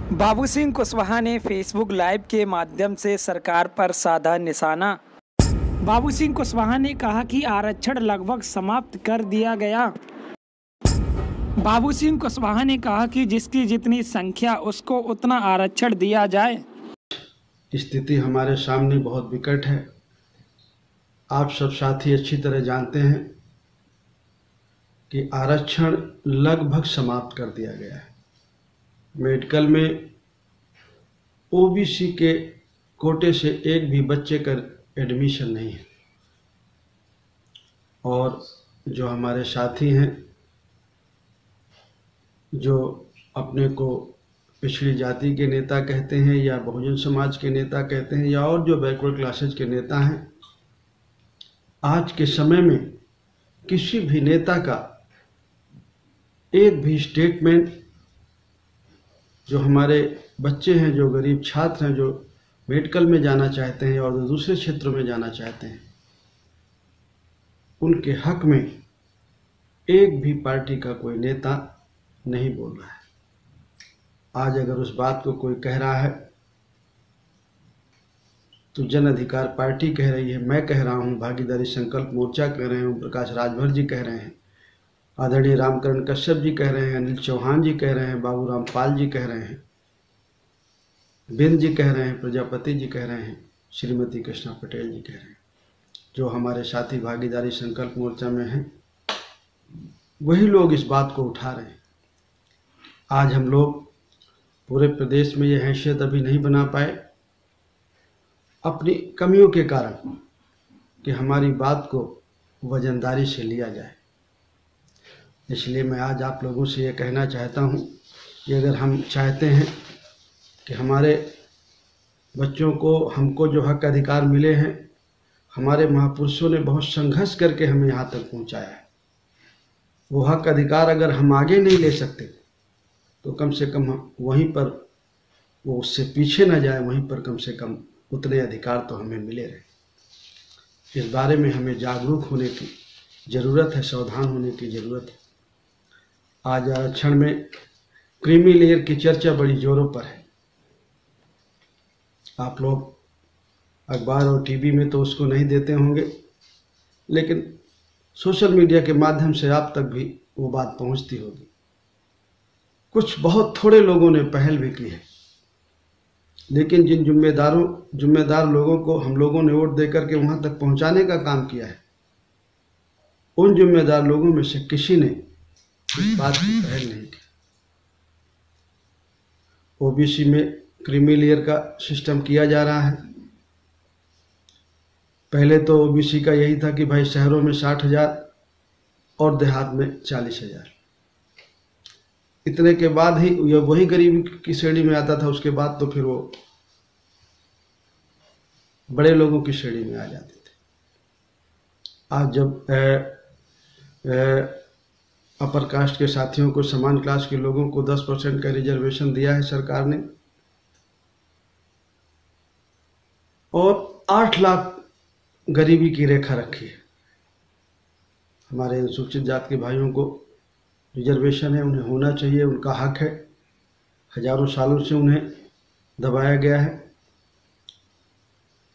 बाबू सिंह कुशवाहा ने Facebook live के माध्यम से सरकार पर साधा निशाना। बाबू सिंह कुशवाहा ने कहा कि आरक्षण लगभग समाप्त कर दिया गया। बाबू सिंह कुशवाहा ने कहा कि जिसकी जितनी संख्या उसको उतना आरक्षण दिया जाए। स्थिति हमारे सामने बहुत विकट है। आप सब साथी अच्छी तरह जानते हैं कि आरक्षण लगभग समाप्त कर दिया गया है। मेडिकल में ओबीसी के कोटे से एक भी बच्चे का एडमिशन नहीं है। और जो हमारे साथी हैं जो अपने को पिछड़ी जाति के नेता कहते हैं या बहुजन समाज के नेता कहते हैं या और जो बैकवर्ड क्लासेज के नेता हैं, आज के समय में किसी भी नेता का एक भी स्टेटमेंट जो हमारे बच्चे हैं, जो गरीब छात्र हैं, जो मेडिकल में जाना चाहते हैं और जो दूसरे क्षेत्रों में जाना चाहते हैं, उनके हक में एक भी पार्टी का कोई नेता नहीं बोल रहा है। आज अगर उस बात को कोई कह रहा है तो जन अधिकार पार्टी कह रही है, मैं कह रहा हूँ, भागीदारी संकल्प मोर्चा कह रहे हैं, ओम प्रकाश राजभर जी कह रहे हैं, आदरणीय रामकरण कश्यप जी कह रहे हैं, अनिल चौहान जी कह रहे हैं, बाबूराम पाल जी कह रहे हैं, बिंद जी कह रहे हैं, प्रजापति जी कह रहे हैं, श्रीमती कृष्णा पटेल जी कह रहे हैं। जो हमारे साथी भागीदारी संकल्प मोर्चा में हैं, वही लोग इस बात को उठा रहे हैं। आज हम लोग पूरे प्रदेश में ये हैसियत अभी नहीं बना पाए अपनी कमियों के कारण कि हमारी बात को वजनदारी से लिया जाए। इसलिए मैं आज आप लोगों से ये कहना चाहता हूँ कि अगर हम चाहते हैं कि हमारे बच्चों को, हमको जो हक अधिकार मिले हैं, हमारे महापुरुषों ने बहुत संघर्ष करके हमें यहाँ तक पहुँचाया है, वो हक अधिकार अगर हम आगे नहीं ले सकते तो कम से कम वहीं पर वो उससे पीछे न जाए, वहीं पर कम से कम उतने अधिकार तो हमें मिले रहे। इस बारे में हमें जागरूक होने की ज़रूरत है, सावधान होने की ज़रूरत है। आज आरक्षण में क्रीमी लेयर की चर्चा बड़ी जोरों पर है। आप लोग अखबार और टीवी में तो उसको नहीं देते होंगे, लेकिन सोशल मीडिया के माध्यम से आप तक भी वो बात पहुंचती होगी। कुछ बहुत थोड़े लोगों ने पहल भी की है, लेकिन जिन जिम्मेदार लोगों को हम लोगों ने वोट देकर के वहां तक पहुंचाने का काम किया है, उन जिम्मेदार लोगों में से किसी ने इस बात की पहल नहीं की। ओबीसी में क्रीमी लेयर का सिस्टम किया जा रहा है। पहले तो ओबीसी का यही था कि भाई शहरों में 60,000 और देहात में 40,000। इतने के बाद ही वही गरीबी की श्रेणी में आता था, उसके बाद तो फिर वो बड़े लोगों की श्रेणी में आ जाते थे। आज जब अपर कास्ट के साथियों को, समान क्लास के लोगों को 10% का रिजर्वेशन दिया है सरकार ने, और 8 लाख गरीबी की रेखा रखी है। हमारे अनुसूचित जाति के भाइयों को रिजर्वेशन है, उन्हें होना चाहिए, उनका हक है। हजारों सालों से उन्हें दबाया गया है,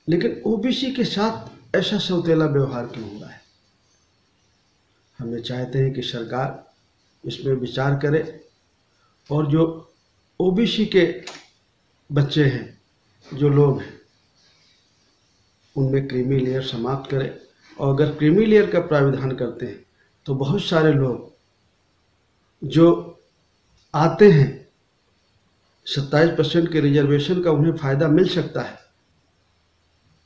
लेकिन ओबीसी के साथ ऐसा सौतेला व्यवहार क्यों हो रहा है? हमें चाहते हैं कि सरकार इसमें विचार करे और जो ओबीसी के बच्चे हैं, जो लोग हैं, उनमें क्रीमी लेयर समाप्त करे। और अगर क्रीमी लेयर का प्राविधान करते हैं तो बहुत सारे लोग जो आते हैं 27% के रिजर्वेशन का उन्हें फ़ायदा मिल सकता है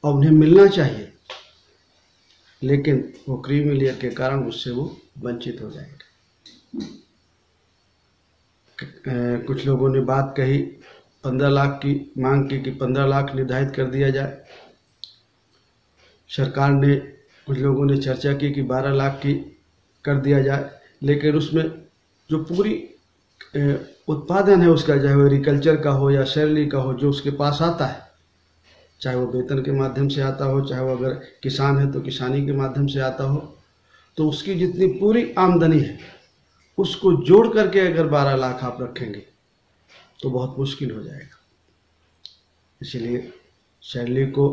और उन्हें मिलना चाहिए, लेकिन वो क्रीमी लेयर के कारण उससे वो वंचित हो जाएंगे। कुछ लोगों ने बात कही 15 लाख की मांग की कि 15 लाख निर्धारित कर दिया जाए। सरकार ने, कुछ लोगों ने चर्चा की कि 12 लाख की कर दिया जाए, लेकिन उसमें जो पूरी उत्पादन है उसका, चाहे वो एग्रीकल्चर का हो या सैलरी का हो, जो उसके पास आता है, चाहे वो वेतन के माध्यम से आता हो, चाहे वो अगर किसान है तो किसानी के माध्यम से आता हो, तो उसकी जितनी पूरी आमदनी है उसको जोड़ करके अगर 12 लाख आप रखेंगे तो बहुत मुश्किल हो जाएगा। इसलिए सैलरी को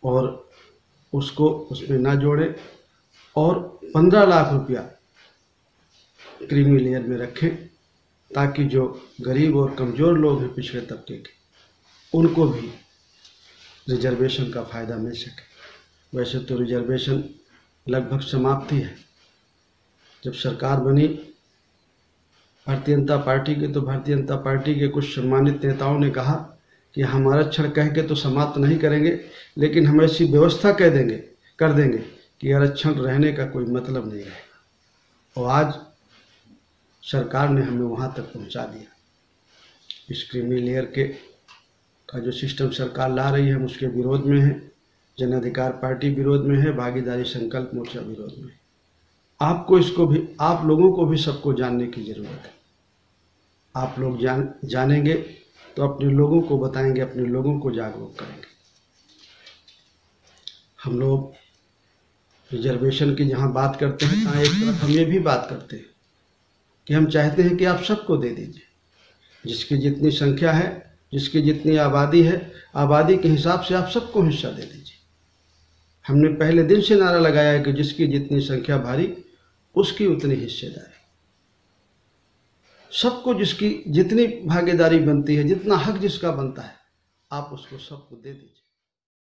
और उसको उसमें ना जोड़ें और 15 लाख रुपया क्रीमी लेयर में रखें, ताकि जो गरीब और कमज़ोर लोग हैं पिछड़े तबके के, उनको भी रिजर्वेशन का फ़ायदा मिल सके। वैसे तो रिजर्वेशन लगभग समाप्ति है। जब सरकार बनी भारतीय जनता पार्टी की, तो भारतीय जनता पार्टी के कुछ सम्मानित नेताओं ने कहा कि हम आरक्षण कह के तो समाप्त नहीं करेंगे, लेकिन हम ऐसी व्यवस्था कर देंगे कि आरक्षण रहने का कोई मतलब नहीं है। और आज सरकार ने हमें वहाँ तक पहुँचा दिया। इस क्रीमी लेयर का जो सिस्टम सरकार ला रही है, हम उसके विरोध में है। जन अधिकार पार्टी विरोध में है, भागीदारी संकल्प मोर्चा विरोध में है। आप लोगों को भी सबको जानने की ज़रूरत है। आप लोग जानेंगे तो अपने लोगों को बताएंगे, अपने लोगों को जागरूक करेंगे। हम लोग रिजर्वेशन की जहाँ बात करते हैं, तहाँ एक तरफ हम ये भी बात करते हैं कि हम चाहते हैं कि आप सबको दे दीजिए। जिसकी जितनी संख्या है, जिसकी जितनी आबादी है, आबादी के हिसाब से आप सबको हिस्सा दे दीजिए। हमने पहले दिन से नारा लगाया है कि जिसकी जितनी संख्या भारी, उसकी उतनी हिस्सेदारी। सबको जिसकी जितनी भागीदारी बनती है, जितना हक जिसका बनता है, आप उसको सबको दे दीजिए।